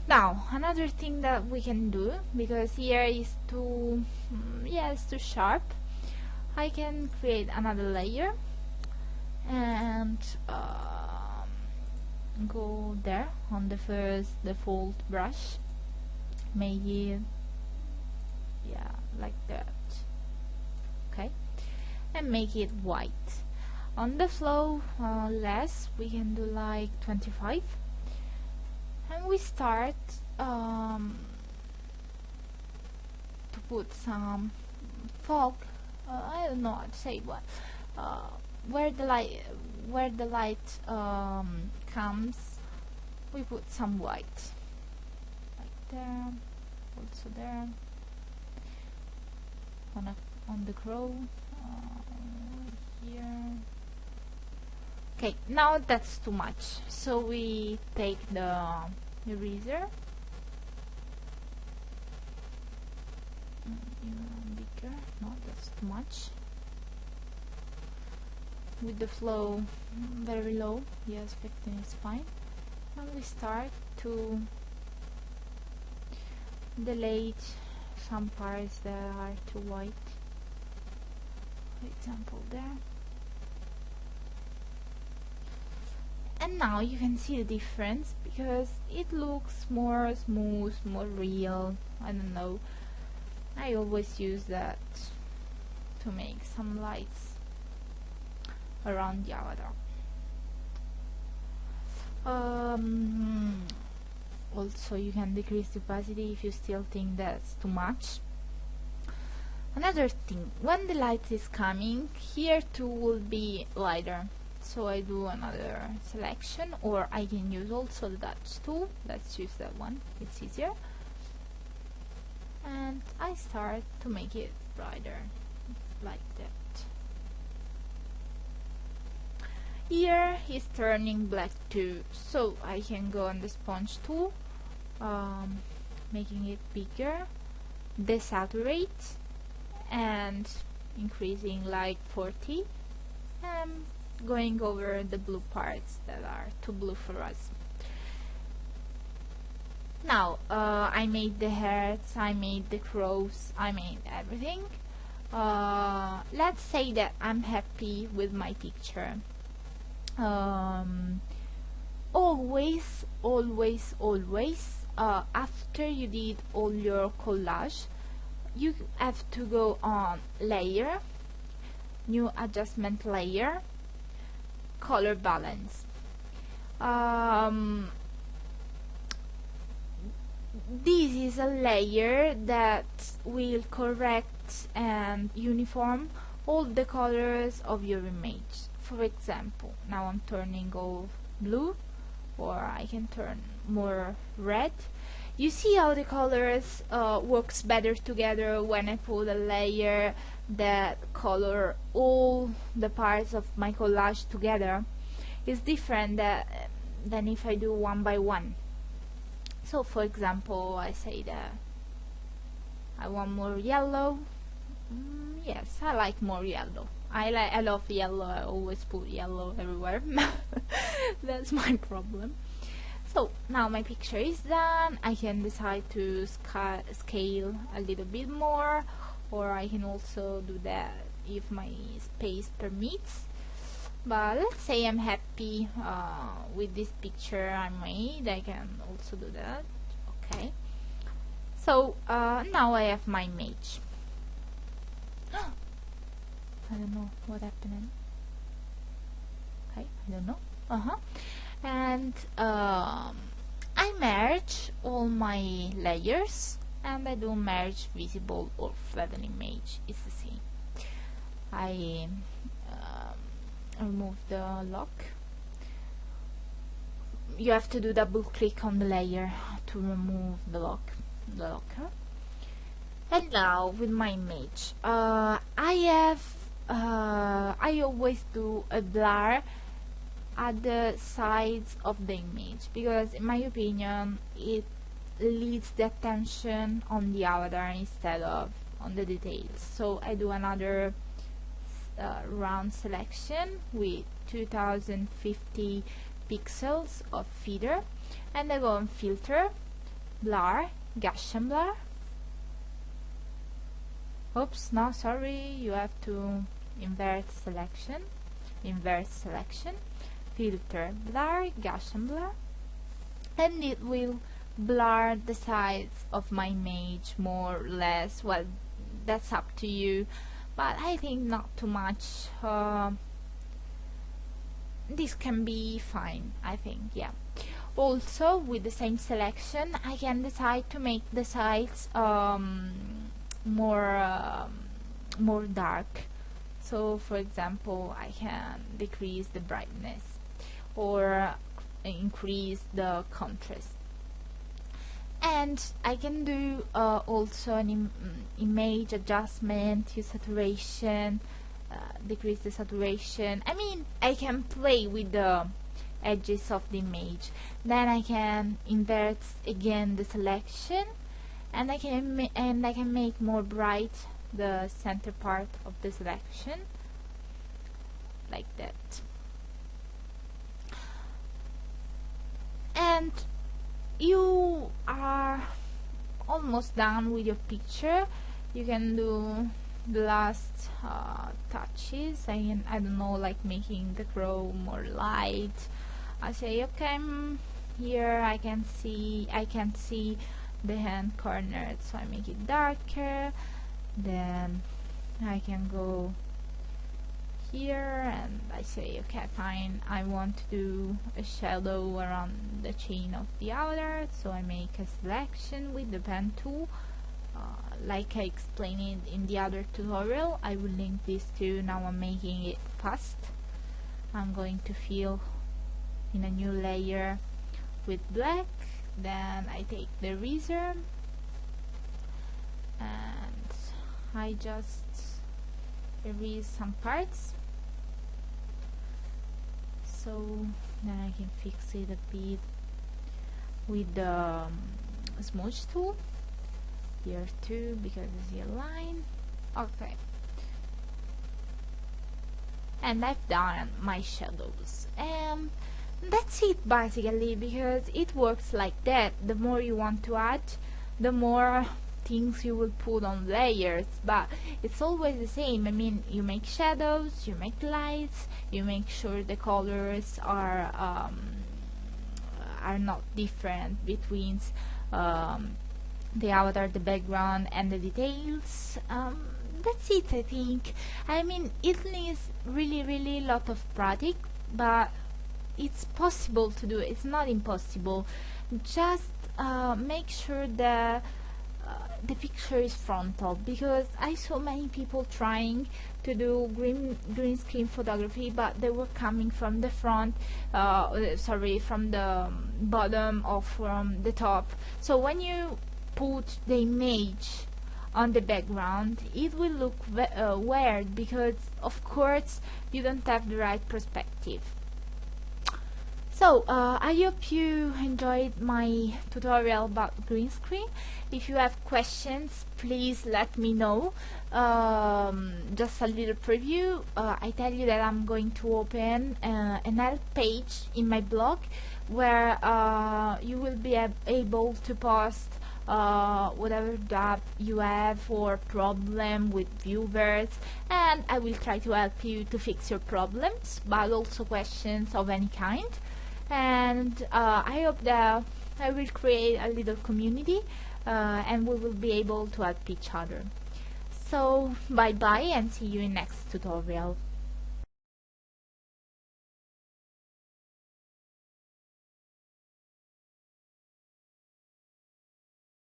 Now another thing that we can do, because here is too it's too sharp, I can create another layer and go there on the first default brush, make it like that, okay, and make it white. On the flow less, we can do like 25, and we start to put some fog, I don't know how to say what, where the light comes, we put some white, like there, also there, on the crow, here. Okay, now that's too much, so we take the eraser, even bigger, no, that's too much, with the flow very low, yes, 15 is fine, and we start to delete some parts that are too white, for example there. And now you can see the difference, because it looks more smooth, more real, I don't know. I always use that to make some lights around the avatar. Also you can decrease the opacity if you still think that's too much. Another thing, when the light is coming, here too will be lighter. So I do another selection, or I can use also the Dutch tool. Let's use that one, it's easier. And I start to make it brighter, like that. Here is turning black too, so I can go on the sponge tool, making it bigger, desaturate, and increasing like 40, and going over the blue parts that are too blue for us. Now I made the heads, I made the crows, I made everything. Let's say that I'm happy with my picture. Always after you did all your collage, you have to go on layer, new adjustment layer, color balance. This is a layer that will correct and uniform all the colors of your image. For example, now I'm turning off blue, or I can turn more red. You see how the colors works better together when I put a layer that color all the parts of my collage together. It's different than if I do one by one. So for example, I say that I want more yellow. Yes, I like more yellow. I love yellow. I always put yellow everywhere. That's my problem. So now my picture is done. I can decide to scale a little bit more, or I can also do that if my space permits. But let's say I'm happy with this picture I made. I can also do that. Okay. So now I have my image. I don't know what happened. Okay, I don't know. And I merge all my layers, and I do merge visible or flatten image. It's the same. I remove the lock. You have to do double click on the layer to remove the locker. And now with my image, I always do a blur at the sides of the image, because in my opinion it leads the attention on the avatar instead of on the details. So I do another round selection with 2050 pixels of feather, and I go on filter, blur, Gaussian blur. Oops, no, sorry, you have to invert selection, filter, blur, Gaussian blur, and it will blur the sides of my image more or less. Well, that's up to you, but I think not too much. This can be fine, I think, yeah. Also, with the same selection, I can decide to make the sides more dark. So, for example, I can decrease the brightness or increase the contrast. And I can do also an image adjustment, use saturation, decrease the saturation. I mean, I can play with the edges of the image. Then I can invert again the selection, and I can make more bright the center part of the selection, like that. And you are almost done with your picture. You can do the last touches. I don't know, like making the crow more light. I say, okay, here I can see the hand corner, so I make it darker. Then I can go here and I say, okay, fine, I want to do a shadow around the chain of the outer, so I make a selection with the pen tool, like I explained it in the other tutorial. I will link this too. Now I'm making it fast. I'm going to fill in a new layer with black. Then I take the eraser and I just erase some parts, so then I can fix it a bit with the smudge tool here too, because it's a line. Okay, and I've done my shadows, and that's it basically, because it works like that. The more you want to add, the more things you will put on layers, but it's always the same. I mean, you make shadows, you make lights, you make sure the colors are not different between the avatar, the background, and the details. That's it, I think. I mean, it needs really a lot of practice, but it's possible to do. It's not impossible. Just make sure the picture is frontal, because I saw many people trying to do green screen photography, but they were coming from the front, from the bottom or from the top. So when you put the image on the background, it will look weird, because of course you don't have the right perspective. So I hope you enjoyed my tutorial about green screen. If you have questions, please let me know. Just a little preview. I tell you that I'm going to open an help page in my blog, where you will be able to post whatever doubt you have or problem with viewers, and I will try to help you to fix your problems, but also questions of any kind. And I hope that I will create a little community, and we will be able to help each other. So bye bye, and see you in next tutorial.